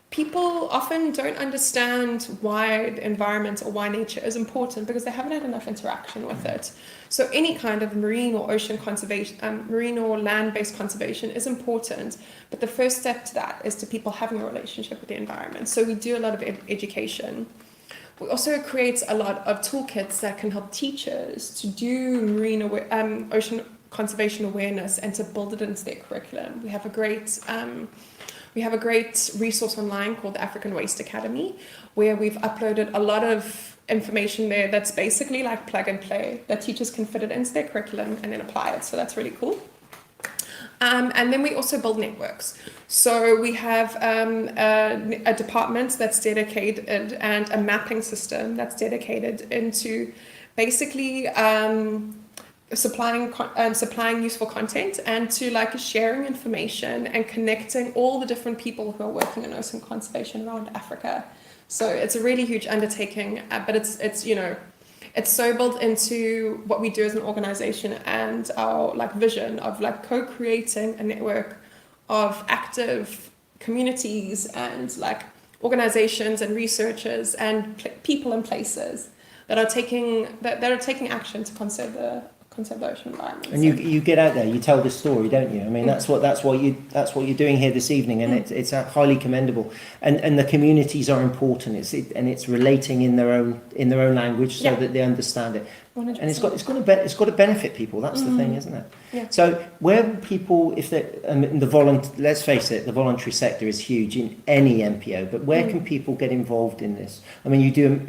people often don't understand why the environment or why nature is important because they haven't had enough interaction with it. So any kind of marine or ocean conservation, marine or land-based conservation is important. But the first step to that is to people having a relationship with the environment. So we do a lot of education. We also create a lot of toolkits that can help teachers to do ocean conservation awareness and to build it into their curriculum. We have a great resource online called the African Waste Academy, where we've uploaded a lot of information there that's basically like plug and play, that teachers can fit it into their curriculum and then apply it. So that's really cool. And then we also build networks. So we have a department that's dedicated and a mapping system that's dedicated into basically supplying useful content and to like sharing information and connecting all the different people who are working in ocean conservation around Africa. So it's a really huge undertaking, but it's so built into what we do as an organization and our like vision of like co-creating a network of active communities and like organizations and researchers and people and places that are taking action to conserve the ocean environment. And you get out there, you tell the story, don't you? I mean, that's what you're doing here this evening, and it's highly commendable. And the communities are important. It's relating in their own language so that they understand it. 100%. And it's got to benefit people. That's the thing, isn't it? Yeah. So where people, if they let's face it, the voluntary sector is huge in any MPO. But where can people get involved in this? I mean, you do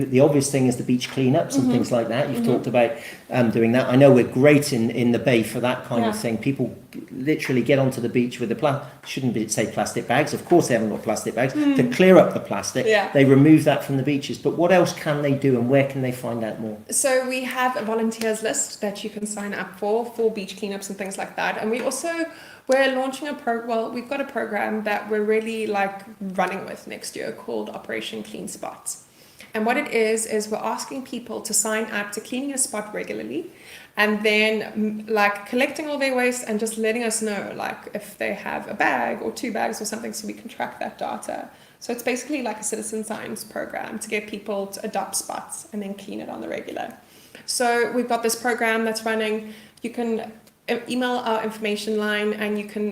the obvious thing is the beach cleanups and things like that. You've talked about doing that. I know we're great in the Bay for that kind of thing. People literally get onto the beach with say plastic bags. Of course, they haven't got plastic bags to clear up the plastic. Yeah. They remove that from the beaches. But what else can they do, and where can they find out more? So we have a volunteers list that you can sign up for beach cleanups and things like that. And we're launching we've got a program that we're really like running with next year called Operation Clean Spots. And what it is we're asking people to sign up to cleaning a spot regularly and then like collecting all their waste and just letting us know like if they have a bag or 2 bags or something so we can track that data. So it's basically like a citizen science program to get people to adopt spots and then clean it on the regular. So we've got this program that's running. You can email our information line and you can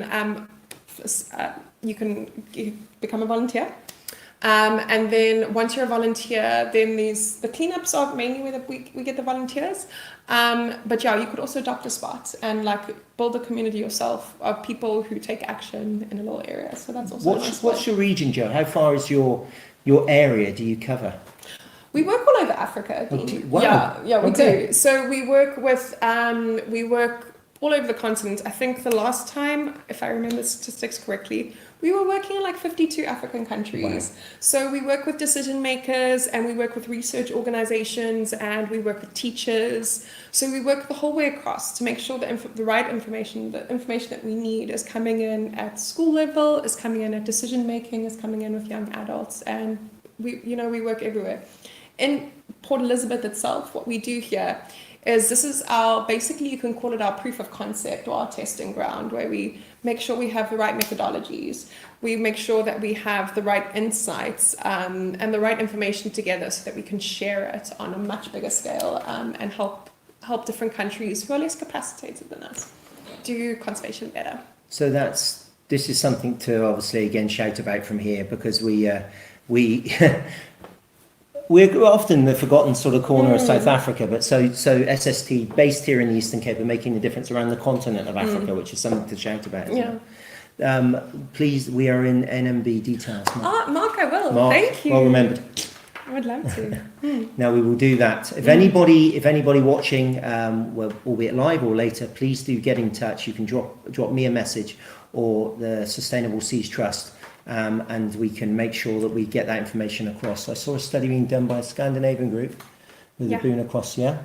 become a volunteer. And then once you're a volunteer, then the cleanups are mainly where we get the volunteers. But yeah, you could also adopt a spot and like build a community yourself of people who take action in a little area. So that's also What's your region, Joe? How far is your area do you cover? We work all over Africa. Wow. Yeah, we do. So we work all over the continent. I think the last time, if I remember the statistics correctly, we were working in like 52 African countries. Wow. So we work with decision makers and we work with research organizations and we work with teachers. So we work the whole way across to make sure that the right information, the information that we need is coming in at school level, is coming in at decision making, is coming in with young adults. And we work everywhere. In Port Elizabeth itself, what we do here is basically you can call it our proof of concept or our testing ground, where we make sure we have the right methodologies, we make sure that we have the right insights and the right information together so that we can share it on a much bigger scale and help different countries who are less capacitated than us do conservation better. So this is something to obviously again shout about from here, because we're often the forgotten sort of corner of South Africa, but so SST based here in the Eastern Cape are making a difference around the continent of Africa, which is something to shout about. Please, we are in NMB details. Mark, I will. Mark, thank you. Well remembered. I would love to. Now we will do that. If anybody watching, albeit live or later, please do get in touch. You can drop me a message or the Sustainable Seas Trust. And we can make sure that we get that information across. I saw a study being done by a Scandinavian group with a boon across, Yeah,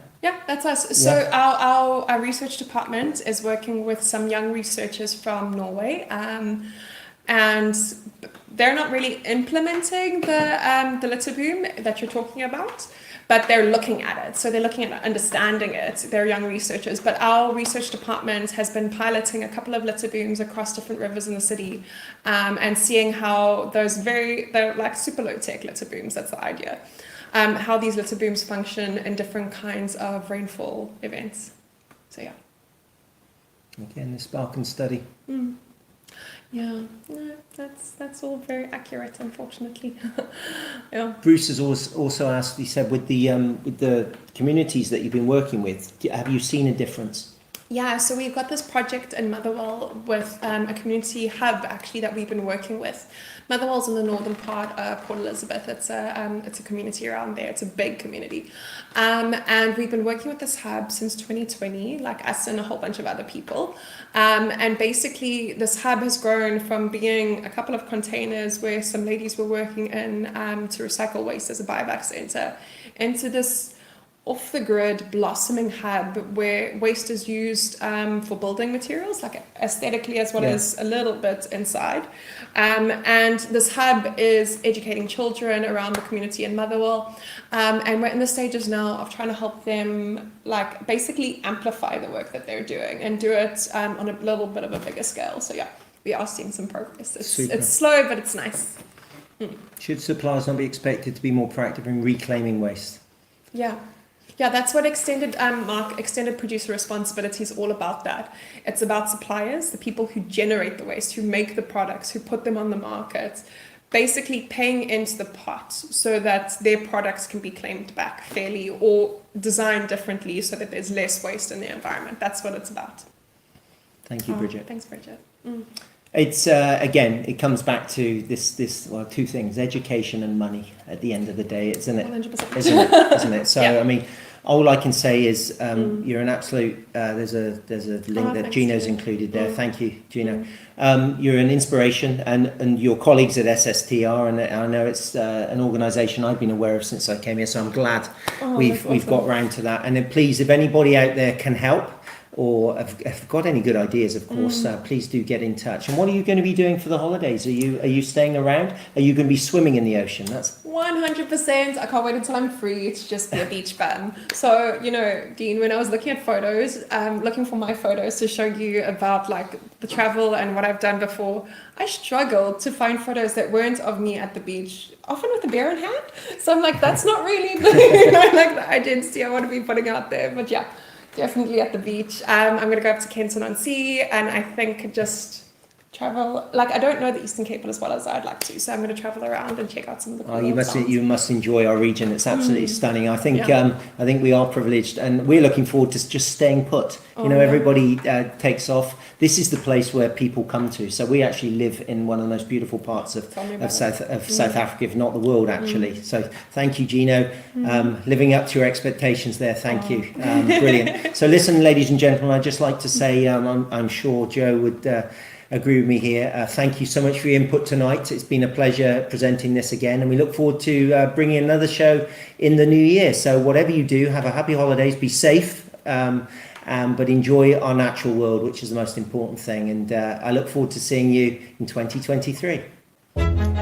that's us. So our research department is working with some young researchers from Norway, and they're not really implementing the litter boom that you're talking about, but they're looking at it. So they're looking at understanding it. They're young researchers. But our research department has been piloting a couple of litter booms across different rivers in the city and seeing how they're like super low tech litter booms. That's the idea. How these litter booms function in different kinds of rainfall events. So yeah. Again, the Spartan study. Yeah, no, that's all very accurate, unfortunately. Yeah. Bruce has also asked. He said, with the communities that you've been working with, have you seen a difference? Yeah, so we've got this project in Motherwell with a community hub actually that we've been working with. Motherwell's in the northern part of Port Elizabeth. It's a community around there. It's a big community, and we've been working with this hub since 2020, like us and a whole bunch of other people. And basically, this hub has grown from being a couple of containers where some ladies were working in to recycle waste as a buyback center into this off-the-grid blossoming hub where waste is used for building materials, like aesthetically as well as a little bit inside. And this hub is educating children around the community in Motherwell. And we're in the stages now of trying to help them like basically amplify the work that they're doing and do it on a little bit of a bigger scale. So yeah, we are seeing some progress. It's slow, but it's nice. Should suppliers not be expected to be more proactive in reclaiming waste? Yeah, that's what extended producer responsibility is all about. That it's about suppliers, the people who generate the waste, who make the products, who put them on the market, basically paying into the pot so that their products can be claimed back fairly or designed differently so that there's less waste in the environment. That's what it's about. Thank you, Bridget. Thanks, Bridget. It's again, it comes back to this two things: education and money. At the end of the day, isn't it? 100%. Isn't it? So I mean, all I can say is you're an absolute. There's a link that Gino's included there. Thank you, Gino. You're an inspiration, and your colleagues at SSTR, and I know it's an organisation I've been aware of since I came here. So I'm glad we've got round to that. And then please, if anybody out there can help, or have got any good ideas, of course, please do get in touch. And what are you going to be doing for the holidays? Are you staying around? Are you going to be swimming in the ocean? That's 100%. I can't wait until I'm free to just be a beach bum. So, Dean, when I was looking at photos, looking for my photos to show you about like the travel and what I've done before, I struggled to find photos that weren't of me at the beach, often with a beer in hand. So I'm like, that's not really the identity I want to be putting out there. But yeah, definitely at the beach. I'm going to go up to Kenton-on-Sea, and I think just travel. Like, I don't know the Eastern Cape as well as I'd like to, so I'm going to travel around and check out some of the cool towns. You must enjoy our region. It's absolutely stunning. I think Yeah. I think we are privileged, and we're looking forward to just staying put. Everybody takes off. This is the place where people come to. So we actually live in one of the most beautiful parts of South Africa, if not the world, actually. So thank you, Gino. Living up to your expectations there. Thank you. Brilliant. So listen, ladies and gentlemen, I'd just like to say I'm sure Joe would agree with me here. Thank you so much for your input tonight. It's been a pleasure presenting this again, and we look forward to bringing another show in the new year. So whatever you do, have a happy holidays, be safe, but enjoy our natural world, which is the most important thing. And I look forward to seeing you in 2023.